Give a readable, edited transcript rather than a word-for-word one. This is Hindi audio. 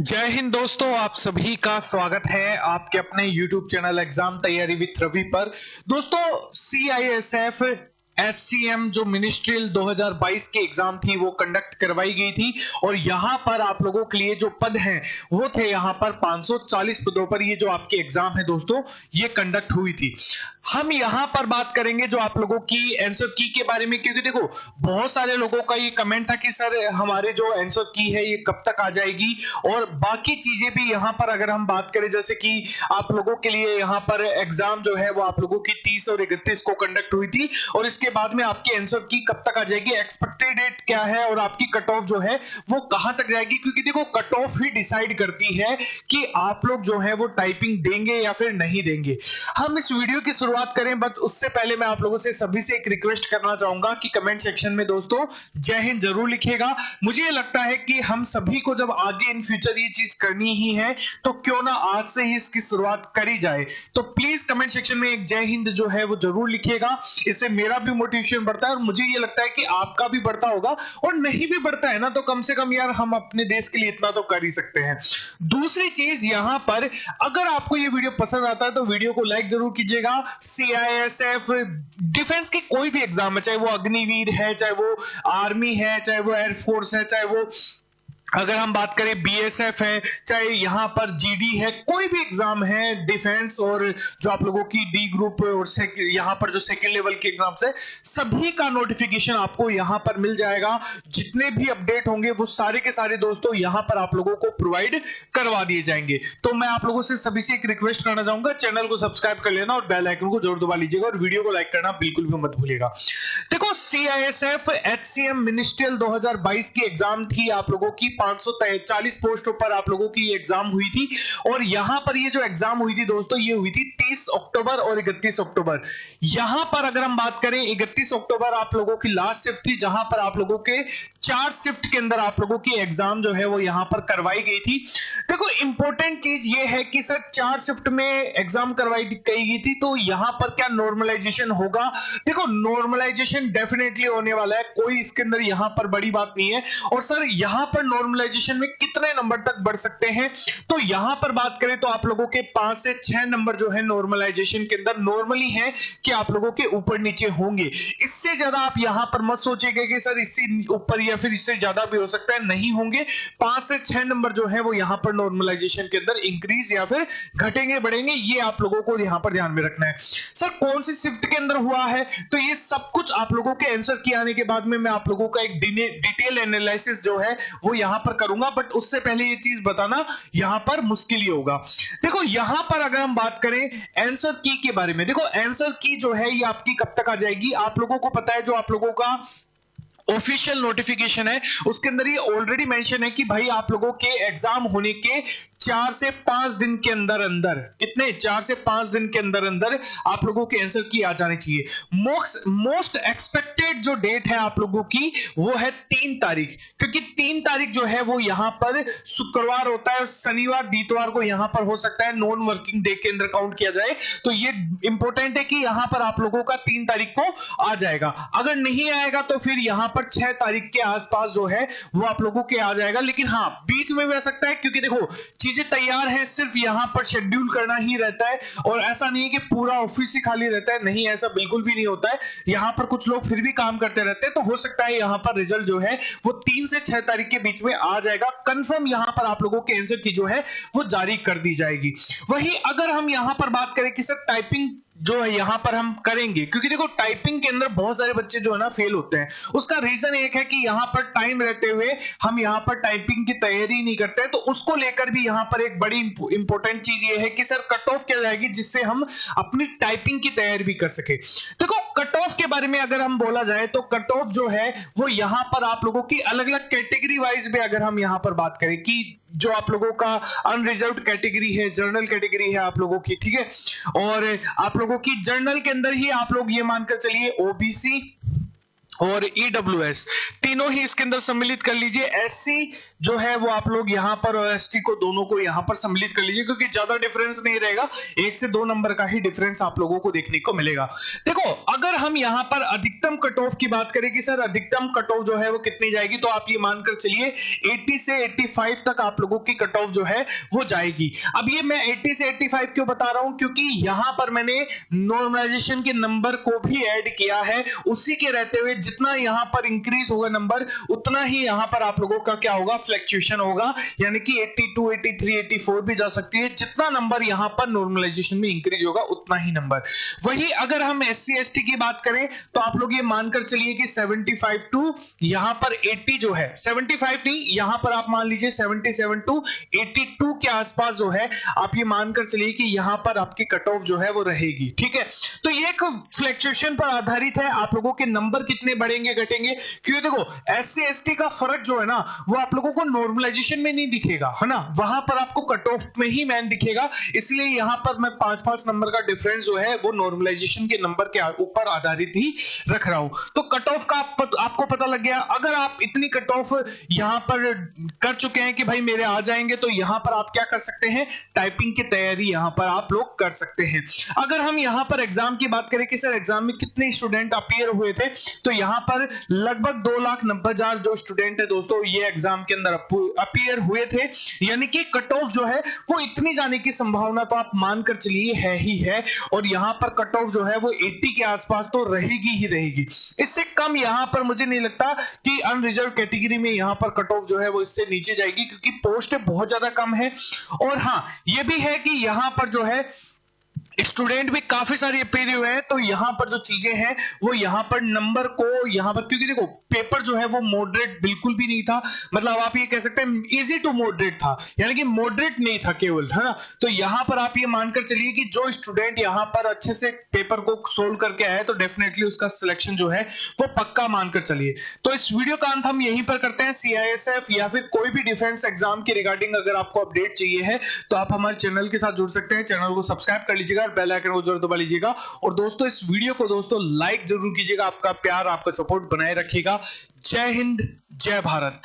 जय हिंद दोस्तों, आप सभी का स्वागत है आपके अपने YouTube चैनल एग्जाम तैयारी विथ रवि पर। दोस्तों, CISF SCM जो मिनिस्ट्रियल 2022 की एग्जाम थी वो कंडक्ट करवाई गई थी और यहां पर आप लोगों के लिए जो पद हैं वो थे यहां पर 540 पदों पर ये जो आपकी एग्जाम है दोस्तों ये कंडक्ट हुई थी। हम यहां पर बात करेंगे जो आप लोगों की आंसर की के बारे में, क्योंकि देखो बहुत सारे लोगों का ये कमेंट था कि सर हमारे जो आंसर की है ये कब तक आ जाएगी, और बाकी चीजें भी यहां पर अगर हम बात करें जैसे कि आप लोगों के लिए यहां पर एग्जाम जो है वो आप लोगों की 30 और 31 को कंडक्ट हुई थी और इसके बाद में आपकी आंसर की कब तक आ जाएगी, एक्सपेक्टेड डेट क्या है और आपकी कट ऑफ जो है वो कहां तक जाएगी, क्योंकि देखो कट ऑफ ही डिसाइड करती है कि आप लोग जो है वो टाइपिंग देंगे या फिर नहीं देंगे। हम इस वीडियो की शुरुआत करें बट उससे पहले मैं आप लोगों से सभी से एक रिक्वेस्ट करना चाहूंगा कि कमेंट सेक्शन में दोस्तों जय हिंद जरूर लिखिएगा। मुझे लगता है कि हम सभी को जब आगे इन फ्यूचर ये चीज करनी ही है तो क्यों ना आज से ही इसकी शुरुआत करी जाए। तो प्लीज कमेंट सेक्शन में एक जय हिंद जो है वो जरूर लिखिएगा, इससे मेरा भी मोटिवेशन बढ़ता है और मुझे ये लगता है कि आपका भी बढ़ता होगा, और नहीं भी बढ़ता है ना तो कम से कम यार हम अपने देश के लिए इतना तो कर ही सकते हैं। दूसरी चीज यहां पर, अगर आपको ये वीडियो पसंद आता है तो वीडियो को लाइक जरूर कीजिएगा। CISF डिफेंस की कोई भी एग्जाम है, चाहे वो अग्निवीर है, चाहे वो आर्मी है, चाहे वो एयरफोर्स है, चाहे वो अगर हम बात करें BSF है, चाहे यहां पर GD है, कोई भी एग्जाम है डिफेंस और जो आप लोगों की D ग्रुप और यहां पर जो सेकंड लेवल के एग्जाम्स है सभी का नोटिफिकेशन आपको यहां पर मिल जाएगा। जितने भी अपडेट होंगे वो सारे के सारे दोस्तों यहां पर आप लोगों को प्रोवाइड करवा दिए जाएंगे। तो मैं आप लोगों से सभी से एक रिक्वेस्ट करना चाहूंगा, चैनल को सब्सक्राइब कर लेना और बेल आइकन को जरूर दबा लीजिएगा और वीडियो को लाइक करना बिल्कुल भी मत भूलिएगा। देखो, CISF HCM मिनिस्ट्रियल 2022 की एग्जाम थी, आप लोगों की 540 पोस्टों पर आप लोगों की एग्जाम हुई थी और यहां पर ये जो एग्जाम हुई थी दोस्तों ये हुई थी 30 अक्टूबर और 31 अक्टूबर। यहां पर अगर हम बात करें 31 अक्टूबर आप लोगों की लास्ट शिफ्ट थी, जहां पर आप लोगों के 4 शिफ्ट के अंदर आप लोगों की एग्जाम जो है वो यहां पर करवाई गई थी। देखो इंपॉर्टेंट चीज ये है कि सर 4 शिफ्ट में एग्जाम करवाई गई थी तो यहां पर क्या नॉर्मलाइजेशन होगा? देखो नॉर्मलाइजेशन डेफिनेटली होने वाला है, कोई इसके अंदर यहां पर बड़ी बात नहीं है। और सर यहां पर नॉर्मलाइजेशन में कितने नंबर तक बढ़ सकते हैं, तो यहां पर बात करें तो आप लोगों के 5 से 6 नंबर जो है नॉर्मलाइजेशन के अंदर नॉर्मली है कि आप लोगों के ऊपर नीचे होंगे। इससे ज्यादा आप यहां पर मत सोचिएगा कि सर इससे ऊपर या फिर इससे ज्यादा भी हो सकता है, नहीं होंगे। 5 से 6 नंबर जो है वो यहां पर नॉर्मलाइजेशन के अंदर इंक्रीज या फिर घटेंगे बढ़ेंगे, ये आप लोगों को यहां पर ध्यान में रखना है। सर कौन सी शिफ्ट के अंदर हुआ है, तो ये सब कुछ आप लोगों के आंसर किए आने के बाद में मैं आप लोगों का एक डिटेल एनालिसिस जो है वो यहां पर करूंगा, बट उससे पहले ये चीज बताना यहां पर मुश्किल ही होगा। देखो यहां पर अगर हम बात करें आंसर की के बारे में, देखो आंसर की जो है ये आपकी कब तक आ जाएगी, आप लोगों को पता है जो आप लोगों का ऑफिशियल नोटिफिकेशन है उसके अंदर ये ऑलरेडी मेंशन है कि भाई आप लोगों के एग्जाम होने के 4 से 5 दिन के अंदर अंदर, कितने 4 से 5 दिन के अंदर अंदर आप लोगों के आंसर की आ जानी चाहिए। मोस्ट एक्सपेक्टेड जो डेट है आप लोगों की वो है 3 तारीख, क्योंकि 3 तारीख जो है वो यहां पर शुक्रवार होता है और शनिवार इतवार को यहां पर हो सकता है नॉन वर्किंग डे के अंदर काउंट किया जाए। तो ये इंपॉर्टेंट है कि यहां पर आप लोगों का 3 तारीख को आ जाएगा, अगर नहीं आएगा तो फिर यहां पर 6 तारीख के आसपास जो है वो आप लोगों के आ जाएगा। लेकिन हाँ बीच में भी आ सकता है, क्योंकि देखो चीजें तैयार है, सिर्फ यहां पर शेड्यूल करना ही रहता है और ऐसा नहीं है कि पूरा ऑफिस ही खाली रहता है, नहीं ऐसा बिल्कुल भी नहीं होता है। यहां पर कुछ लोग फिर भी काम करते रहते हैं, तो हो सकता है यहां पर रिजल्ट जो है वो 3 से 6 तारीख के बीच में आ जाएगा। कंफर्म यहां पर आप लोगों के आंसर की जो है वो जारी कर दी जाएगी। वही अगर हम यहां पर बात करें कि सर टाइपिंग जो है यहां पर हम करेंगे, क्योंकि देखो टाइपिंग के अंदर बहुत सारे बच्चे जो है ना फेल होते हैं, उसका रीजन एक है कि यहां पर टाइम रहते हुए हम यहां पर टाइपिंग की तैयारी नहीं करते हैं, तो उसको लेकर भी यहां पर एक बड़ी इंपॉर्टेंट चीज ये है कि सर कट ऑफ क्या जाएगी जिससे हम अपनी टाइपिंग की तैयारी भी कर सके। देखो कट ऑफ के बारे में अगर हम बोला जाए तो कट ऑफ जो है वो यहां पर आप लोगों की अलग अलग कैटेगरी वाइज भी अगर हम यहां पर बात करें कि जो आप लोगों का अनरिजर्व्ड कैटेगरी है, जनरल कैटेगरी है आप लोगों की, ठीक है, और आप लोगों की जनरल के अंदर ही आप लोग ये मानकर चलिए OBC और EWS तीनों ही इसके अंदर सम्मिलित कर लीजिए। SC जो है वो आप लोग यहाँ पर OST को दोनों को यहाँ पर सम्मिलित कर लीजिए, क्योंकि ज्यादा डिफरेंस नहीं रहेगा, 1 से 2 नंबर का ही डिफरेंस आप लोगों को देखने को मिलेगा। देखो अगर हम यहाँ पर अधिकतम कट ऑफ की बात करें कि सर अधिकतम कट ऑफ जो है वो कितनी जाएगी, तो आप ये मानकर चलिए 80 से 85 तक आप लोगों की कट ऑफ जो है वो जाएगी। अब ये मैं 80 से 85 क्यों बता रहा हूं, क्योंकि यहां पर मैंने नॉर्मलाइजेशन के नंबर को भी ऐड किया है। उसी के रहते हुए जितना यहां पर इंक्रीज होगा नंबर, उतना ही यहां पर आप लोगों का क्या होगा, फ्लक्चुएशन होगा, यानी कि 82, 83, 84 भी जा सकती है। जितना नंबर यहां पर नॉर्मलाइजेशन में इंक्रीज होगा उतना ही नंबर। वही अगर हम SC ST की बात करें तो आप लोग ये मानकर चलिए कि 75 टू यहां पर 80 जो है, 75 नहीं, यहां पर आप मान लीजिए 77 टू 82 के आसपास जो है, आप ये मानकर चलिए कि यहां पर आपकी कट ऑफ जो है वो रहेगी। ठीक है, तो ये एक फ्लक्चुएशन पर आधारित है, आप लोगों के नंबर कितने बढ़ेंगे घटेंगे, क्योंकि देखो SC ST का फर्क जो है ना वो आप लोगों को नॉर्मलाइजेशन में नहीं दिखेगा, है ना, वहां पर आपको कट ऑफ में ही मैन दिखेगा। इसलिए यहां पर मैं 5-5 नंबर का डिफरेंस जो है वो नॉर्मलाइजेशन के नंबर के ऊपर आधारित ही रख रहा हूं। तो कट ऑफ का आपको पता लग गया। अगर आप इतनी कट ऑफ यहां पर कर चुके हैं कि भाई मेरे आ जाएंगे, तो यहां पर आप क्या कर सकते हैं, टाइपिंग की तैयारी यहां पर आप लोग कर सकते हैं। अगर हम यहां पर एग्जाम की बात करें कि सर एग्जाम में कितने स्टूडेंट अपीयर हुए थे, तो यहां पर लगभग 2,90,000 जो स्टूडेंट है दोस्तों ये एग्जाम के अंदर अपीयर हुए थे। यानी कि कट ऑफ जो है वो इतनी जाने की संभावना तो आप मानकर चलिए है ही है। और यहां पर कट ऑफ जो है वो 80 के आसपास तो रहेगी ही रहेगी। इससे कम यहां पर मुझे नहीं लगता कि अनरिजर्व कैटेगरी में यहां पर कट ऑफ जो है वो इससे नीचे जाएगी, क्योंकि पोस्ट बहुत ज्यादा कम है। और हां ये भी है कि यहां पर जो है स्टूडेंट भी काफी सारे अपीयर हुए हैं, तो यहां पर जो चीजें हैं वो यहां पर नंबर को यहां पर, क्योंकि देखो पेपर जो है वो मॉडरेट बिल्कुल भी नहीं था, मतलब आप ये कह सकते हैं इजी टू मॉडरेट था, यानी कि मॉडरेट नहीं था केवल, है ना। तो यहां पर आप ये मानकर चलिए कि जो स्टूडेंट यहां पर अच्छे से पेपर को सोल्व करके आया तो डेफिनेटली उसका सिलेक्शन जो है वो पक्का मानकर चलिए। तो इस वीडियो का अंत हम यहीं पर करते हैं। CISF या फिर कोई भी डिफेंस एग्जाम के रिगार्डिंग अगर आपको अपडेट चाहिए है तो आप हमारे चैनल के साथ जुड़ सकते हैं। चैनल को सब्सक्राइब कर लीजिएगा, बेल आइकन को जरूर दबा लीजिएगा। और दोस्तों इस वीडियो को दोस्तों लाइक जरूर कीजिएगा, आपका प्यार आपका सपोर्ट बनाए रखिएगा। जय हिंद, जय भारत।